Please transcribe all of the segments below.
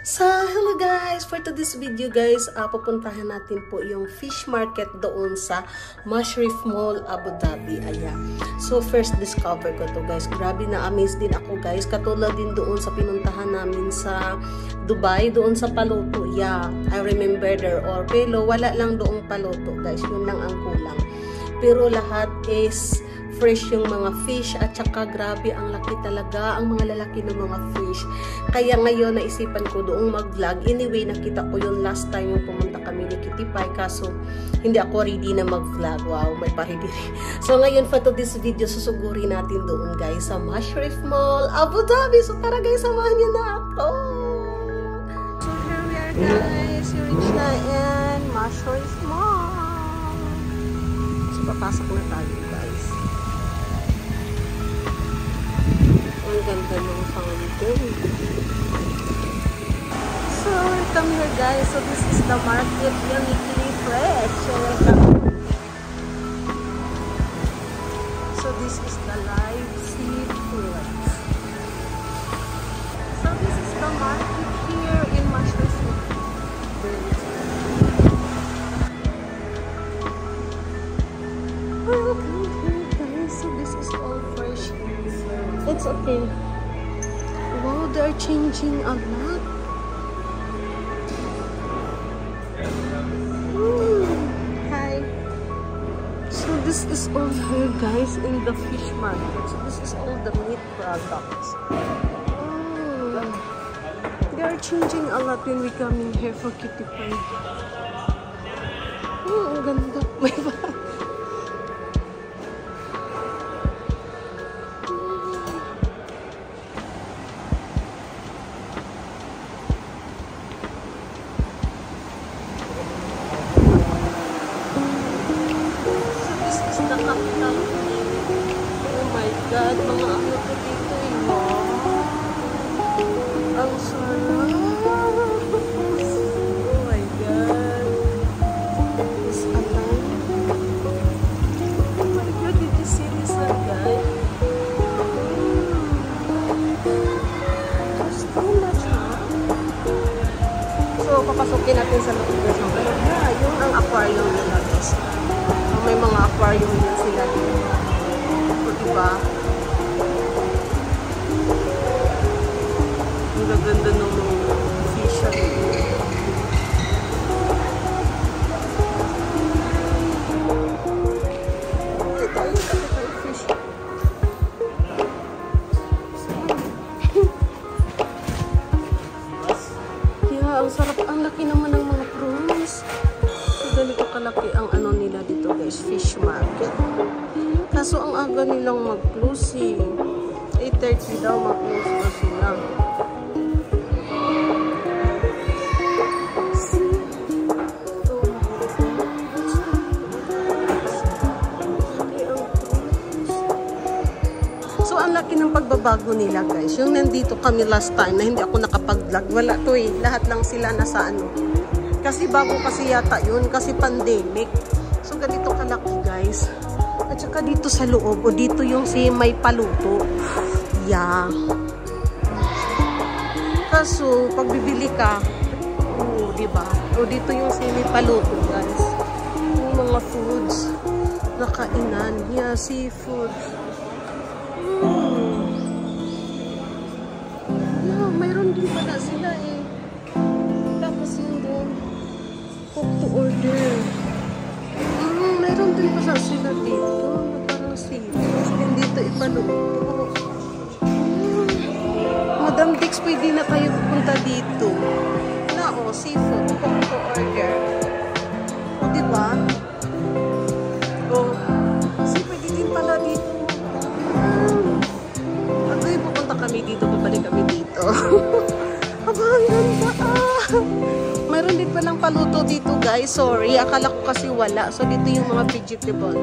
Hello guys! For today's video guys, pupuntahan natin po yung fish market doon sa Mashrif Mall, Abu Dhabi. Ayan. So first discover ko to guys. Grabe na amaze din ako guys. Katulad din doon sa pinuntahan namin sa Dubai, doon sa Paluto. Yeah, I remember there all. Pero wala lang doong Paluto guys. Yun lang ang kulang. Pero lahat is fresh yung mga fish at saka grabe ang laki talaga ang mga lalaki ng mga fish. Kaya ngayon naisipan ko doong mag-vlog. Anyway, nakita ko yung last time yung pumunta kami ni Kitty Pie kaso hindi ako ready na mag-vlog. Wow, may pa-ready. So ngayon for this video susugurin natin doon guys sa Mashrif Mall, Abu Dhabi. So tara guys, samahan niyo na ako. So here we are guys. You reach na in Mashrif Mall. So papasok na tayo guys. Ang ganda ng fountain. So, welcome here guys. So, this is the market. Uniquely fresh. So, welcome. So, this is the live seafood. So, this is the market here in Mashrif Mall. Welcome here guys. So, this is all fresh. It's okay. Wow, they're changing a lot. Hi. So this is all here, guys, in the fish market. So this is all the meat products. They are changing a lot when we come in here for Kitty Pie. Ang ganda. May ba? God, mga ano ko dito eh. Wow. Ang sarap. Oh my God. It's alive. Oh my God, did you see this guy? Gusto na siya. So, papasukin natin sa loob guys. Yeah, yung ang aquarium nila guys. May mga aquarium din sila dito. Diba? Ang gaganda ng mga fish at fish. Yeah, ang sarap. Ang laki naman ng mga prawns. So, ganito kalaki ang ano nila dito guys, fish market. Kaso ang aga nilang mag-close eh. 8:30 daw mag-close na sila. So ang laki ng pagbabago nila guys. Yung nandito kami last time na hindi ako nakapag-vlog. Wala to eh. Lahat lang sila nasa ano. Kasi bago kasi yata yun. Kasi pandemic. So ganito kalaki guys. At saka dito sa loob, o dito yung si may paluto. Yeah. Kaso, pag bibili ka, diba? O dito yung si may paluto, guys. Yung mga foods na kainan. Yeah, seafood. Yeah, mayroon din pala sila eh. Tapos yun din. Cook to order. Mayroon din pala sila dito na parang seafood. Dito ipaluto. Madam Dix, pwede na kayo pupunta dito. Na seafood. Cook to order. O, diba? O, kasi pwede din pala dito. Agoy, pupunta kami dito. Babalik kami dito. Aba, ang ganda. Mayroon din palang paluto dito guys. Sorry, akala ko kasi wala. So dito yung mga vegetable.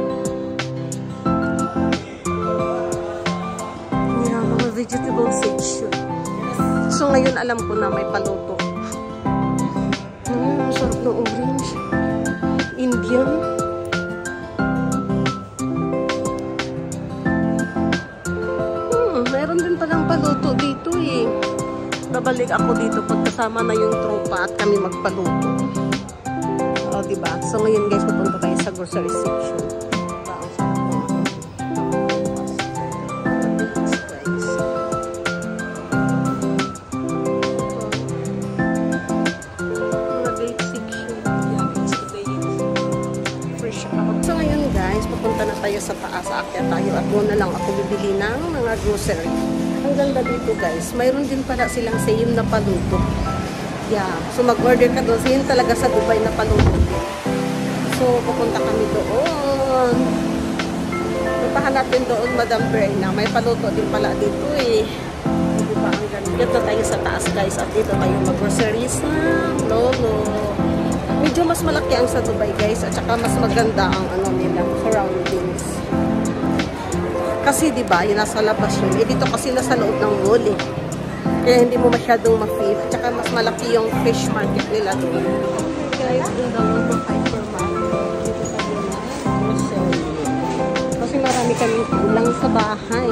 Yeah, mga vegetable section. So ngayon alam ko na may paluto. Sarap ng orange. Indian. Mayroon din palang paluto dito eh. babalik ako dito pagkasama na yung tropa at kami magpaluto. O, diba? So, ngayon guys, pupunta tayo sa grocery section. Pupunta na tayo sa taas, aakyat tayo at doon na lang ako bibili ng mga grocery. Ang ganda dito guys, mayroon din pala silang same na paluto. Yeah, so mag-order ka doon, same talaga sa Dubai na paluto. So pupunta kami doon. Puntahan natin doon, Madam Berna. May paluto din pala dito eh. Diba, ang ganda. Dito tayo sa taas guys at dito tayo mag-groceries na lolo. Medyo mas malaki ang sa Dubai guys at saka mas maganda ang ano nila, surroundings. Kasi diba, yun nasa labas yun. Eh dito kasi nasa loob ng mall eh. Kaya hindi mo masyadong ma-feel. At saka mas malaki yung fish market nila doon. Guys, doon daw ang hypermarket. Dito sa grocery. Kasi marami kaming kulang sa bahay.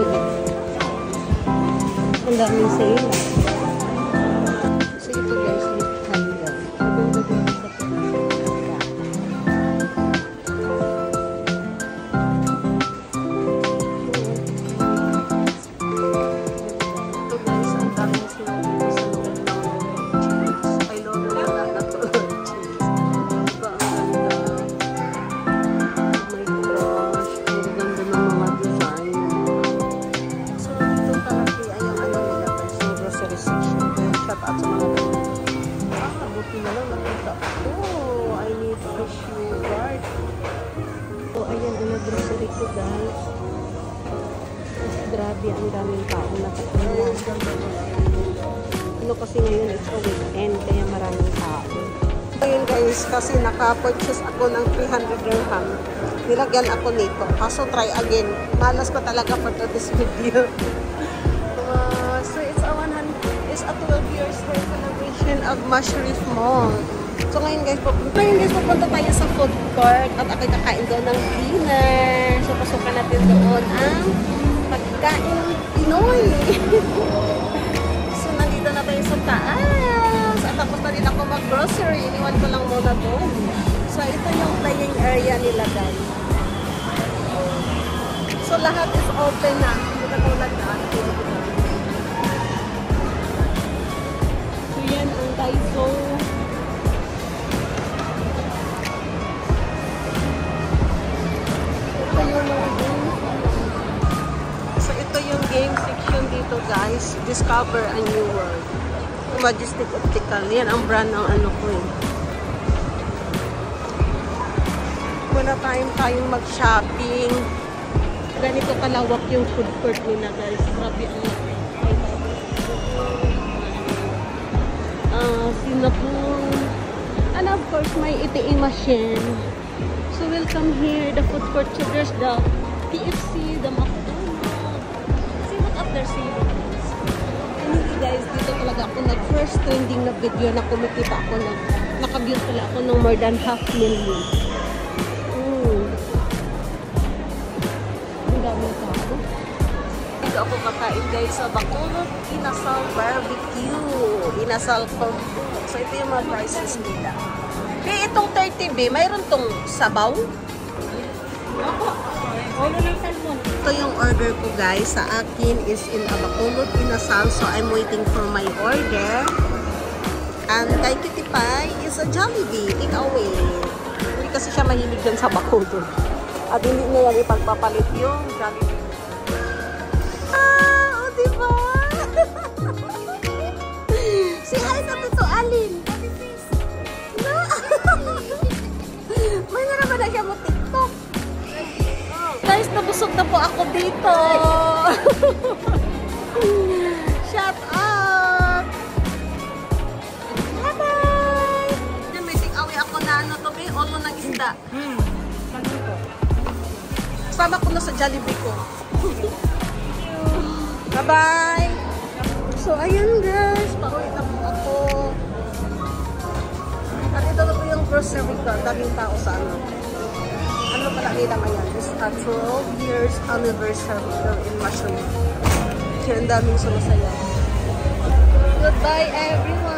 Ang daming sale. So ito guys, guys. Grabe, ang daming tao nakapunta. Ano kasi ngayon, it's a weekend, kaya maraming tao. Ngayon guys, kasi naka-purchase ako ng 300 dirham. Nilagyan ako nito. Kaso try again. Malas ko talaga for this video. So it's a 12 years celebration of Mashrif Mall. So ngayon guys, pupunta tayo sa food court at ako'y kakain doon ng dinner. So pasukan natin doon ang pagkain Pinoy. So nandito na tayo sa taas. At tapos na din ako mag-grocery. Iniwan ko lang muna doon. So ito yung playing area nila guys. So lahat is open na. Hindi na tulad na. So yan ang Daiso. So ito yung game section dito guys. Discover a new world. Majestic Optical. Yan ang brand ng ano ko eh. Muna tayong mag-shopping. Ganito kalawak yung food court nila guys. Grabe ang laki. Singapore. And of course may ATM machine. So welcome here, the food court. So there's the KFC, the McDonald's. See what up there savings. And hindi guys, dito talaga ako nag-first trending na video na kumikita ako na naka-view pala ako ng more than 500,000. Ang daming tao. Dito ako kakain guys sa Bacolod Inasal Barbecue. Inasal Combo. So ito yung mga prices nila. Eh, itong 30B, mayroon tong sabaw? Ito yung order ko guys. Sa akin is in Bacolod Inasal. So I'm waiting for my order. And kay Kitty Pie is a Jollibee. Take away. Hindi kasi siya mahilig dyan sa Bacolod. At hindi niya yan ipagpapalit yung Jollibee. Ah, o diba? Si hi na to Alin. May naman na siya mo TikTok. Guys, nabusog na po ako dito. Shut up. Bye-bye. Diyan may take-away ako na ano to be, olo ng isda. Sama ko na sa Jollibee ko. Bye-bye. So, ayun guys. Pauwi na po ako. At ito na po yung grocery ko. Daming tao sa ano. Ano pala nila ngayon? It's a 12 years anniversary in Mashrif. Kaya ang daming sumasaya. Goodbye everyone!